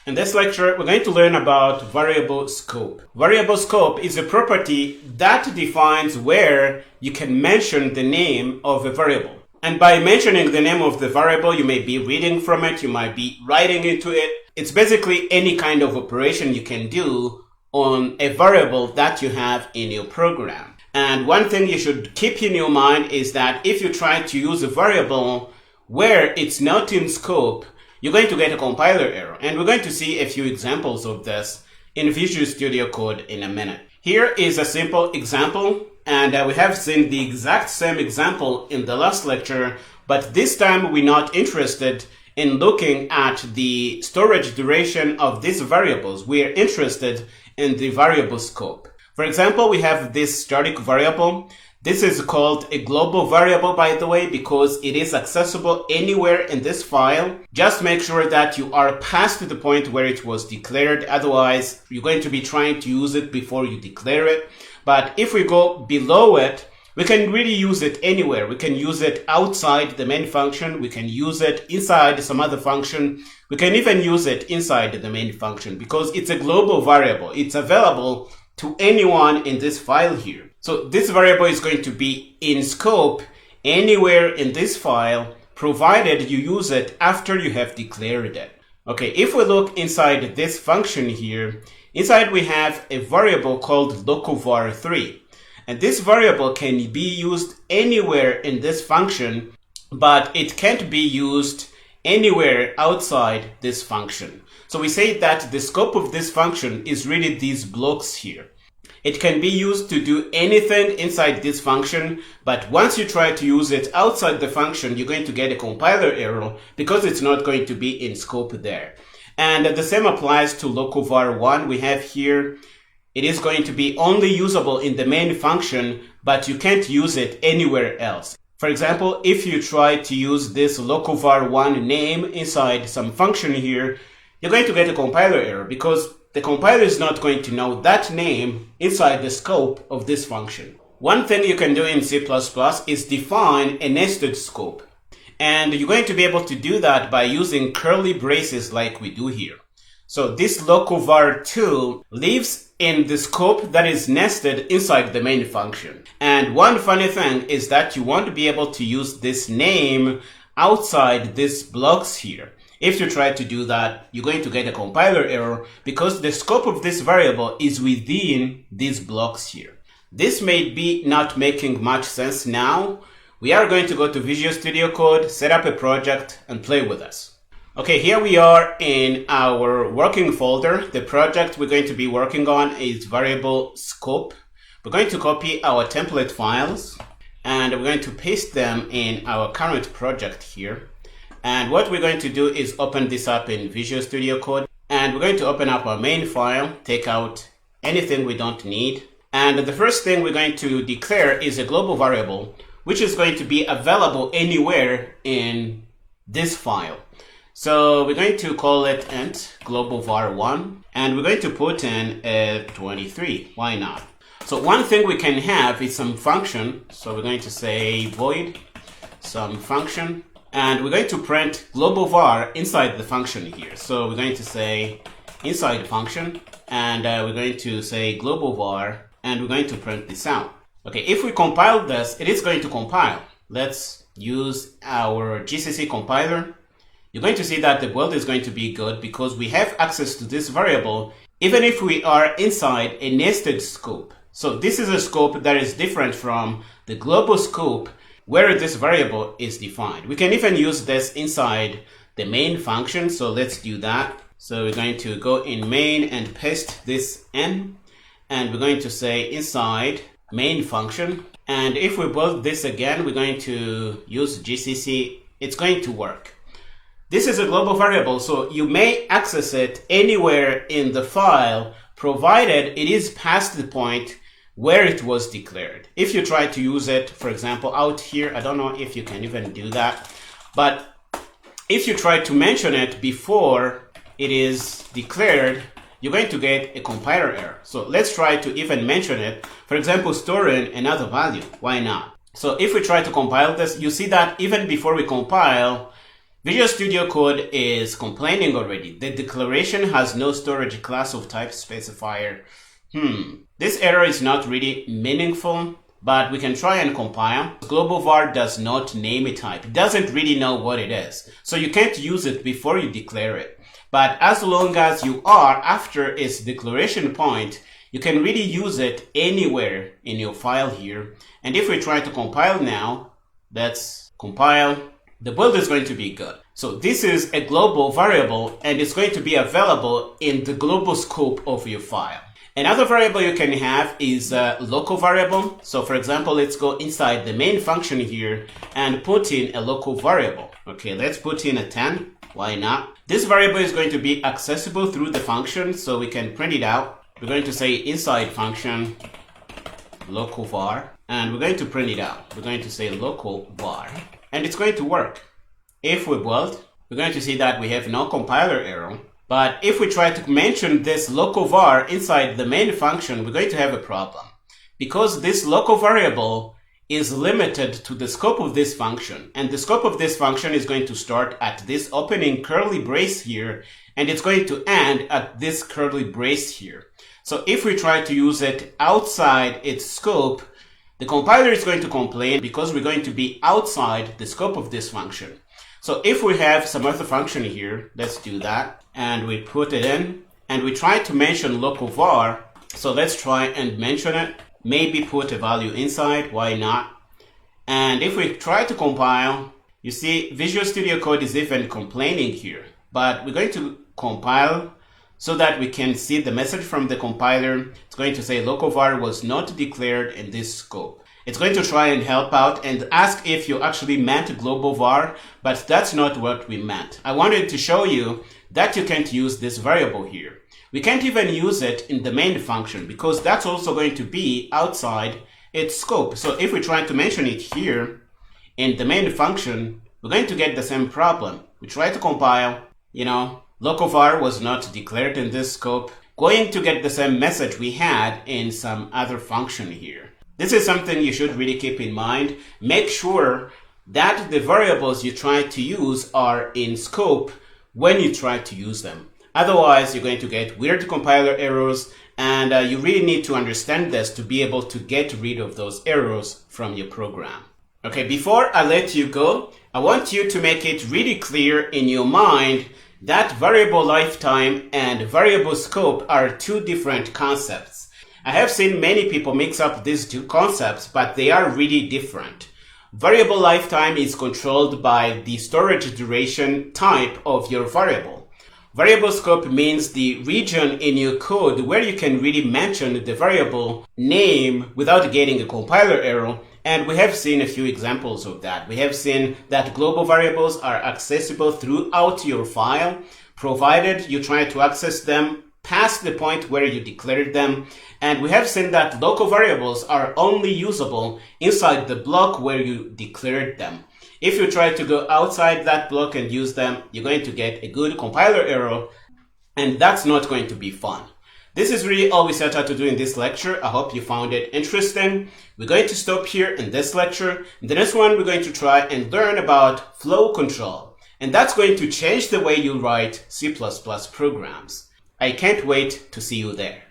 In this lecture, we're going to learn about variable scope. Variable scope is a property that defines where you can mention the name of a variable. And by mentioning the name of the variable, you may be reading from it, you might be writing into it. It's basically any kind of operation you can do on a variable that you have in your program. And one thing you should keep in your mind is that if you try to use a variable where it's not in scope, you're going to get a compiler error. And we're going to see a few examples of this in Visual Studio Code in a minute. Here is a simple example, and we have seen the exact same example in the last lecture, but this time we're not interested in looking at the storage duration of these variables. We are interested in the variable scope. For example, we have this static variable. This is called a global variable, by the way, because it is accessible anywhere in this file. Just make sure that you are past the point where it was declared. Otherwise, you're going to be trying to use it before you declare it. But if we go below it, we can really use it anywhere. We can use it outside the main function. We can use it inside some other function. We can even use it inside the main function because it's a global variable. It's available to anyone in this file here. So this variable is going to be in scope anywhere in this file, provided you use it after you have declared it. Okay, if we look inside this function here, inside we have a variable called localvar3. And this variable can be used anywhere in this function, but it can't be used anywhere outside this function. So we say that the scope of this function is really these blocks here. It can be used to do anything inside this function, but once you try to use it outside the function, you're going to get a compiler error because it's not going to be in scope there. And the same applies to localvar1 we have here. It is going to be only usable in the main function, but you can't use it anywhere else. For example, if you try to use this localvar1 name inside some function here, you're going to get a compiler error because the compiler is not going to know that name inside the scope of this function. One thing you can do in C++ is define a nested scope. And you're going to be able to do that by using curly braces like we do here. So this localvar2 lives in the scope that is nested inside the main function. And one funny thing is that you won't be able to use this name outside these blocks here. If you try to do that, you're going to get a compiler error because the scope of this variable is within these blocks here. This may be not making much sense now. We are going to go to Visual Studio Code, set up a project, and play with us. Okay, here we are in our working folder. The project we're going to be working on is variable scope. We're going to copy our template files, and we're going to paste them in our current project here. And what we're going to do is open this up in Visual Studio Code. And we're going to open up our main file, take out anything we don't need. And the first thing we're going to declare is a global variable, which is going to be available anywhere in this file. So we're going to call it int global var1. And we're going to put in a 23. Why not? So one thing we can have is some function. So we're going to say void some function. And we're going to print global var inside the function here. So we're going to say inside function, and we're going to say global var, and we're going to print this out. Okay, if we compile this, it is going to compile. Let's use our GCC compiler. You're going to see that the build is going to be good because we have access to this variable, even if we are inside a nested scope. So this is a scope that is different from the global scope where this variable is defined. We can even use this inside the main function. So let's do that. So we're going to go in main and paste this in, and we're going to say inside main function. And if we build this again, we're going to use GCC. It's going to work. This is a global variable, so you may access it anywhere in the file, provided it is past the point where it was declared. If you try to use it, for example, out here, I don't know if you can even do that, but if you try to mention it before it is declared, you're going to get a compiler error. So let's try to even mention it. For example, storing another value. Why not? So if we try to compile this, you see that even before we compile, Visual Studio Code is complaining already. The declaration has no storage class of type specifier. This error is not really meaningful, but we can try and compile. Global var does not name a type. It doesn't really know what it is. So you can't use it before you declare it. But as long as you are after its declaration point, you can really use it anywhere in your file here. And if we try to compile now, let's compile. The build is going to be good. So this is a global variable and it's going to be available in the global scope of your file. Another variable you can have is a local variable. So for example, let's go inside the main function here and put in a local variable. Okay, let's put in a 10. Why not? This variable is going to be accessible through the function, so we can print it out. We're going to say inside function local var, and we're going to print it out. We're going to say local var, and it's going to work. If we build, we're going to see that we have no compiler error. But if we try to mention this local var inside the main function, we're going to have a problem. Because this local variable is limited to the scope of this function. And the scope of this function is going to start at this opening curly brace here, and it's going to end at this curly brace here. So if we try to use it outside its scope, the compiler is going to complain because we're going to be outside the scope of this function. So if we have some other function here, let's do that. And we put it in and we try to mention local var. So let's try and mention it. Maybe put a value inside. Why not? And if we try to compile, you see Visual Studio Code is even complaining here. But we're going to compile so that we can see the message from the compiler. It's going to say local var was not declared in this scope. It's going to try and help out and ask if you actually meant global var, but that's not what we meant. I wanted to show you that you can't use this variable here. We can't even use it in the main function because that's also going to be outside its scope. So if we try to mention it here in the main function, we're going to get the same problem. We try to compile, local var was not declared in this scope, going to get the same message we had in some other function here. This is something you should really keep in mind. Make sure that the variables you try to use are in scope when you try to use them. Otherwise, you're going to get weird compiler errors, and you really need to understand this to be able to get rid of those errors from your program. Okay, before I let you go, I want you to make it really clear in your mind that variable lifetime and variable scope are two different concepts. I have seen many people mix up these two concepts, but they are really different. Variable lifetime is controlled by the storage duration type of your variable. Variable scope means the region in your code where you can really mention the variable name without getting a compiler error. And we have seen a few examples of that. We have seen that global variables are accessible throughout your file, provided you try to access them past the point where you declared them. And we have seen that local variables are only usable inside the block where you declared them. If you try to go outside that block and use them, you're going to get a good compiler error, and that's not going to be fun. This is really all we set out to do in this lecture. I hope you found it interesting. We're going to stop here in this lecture. In the next one, we're going to try and learn about flow control. And that's going to change the way you write C++ programs. I can't wait to see you there.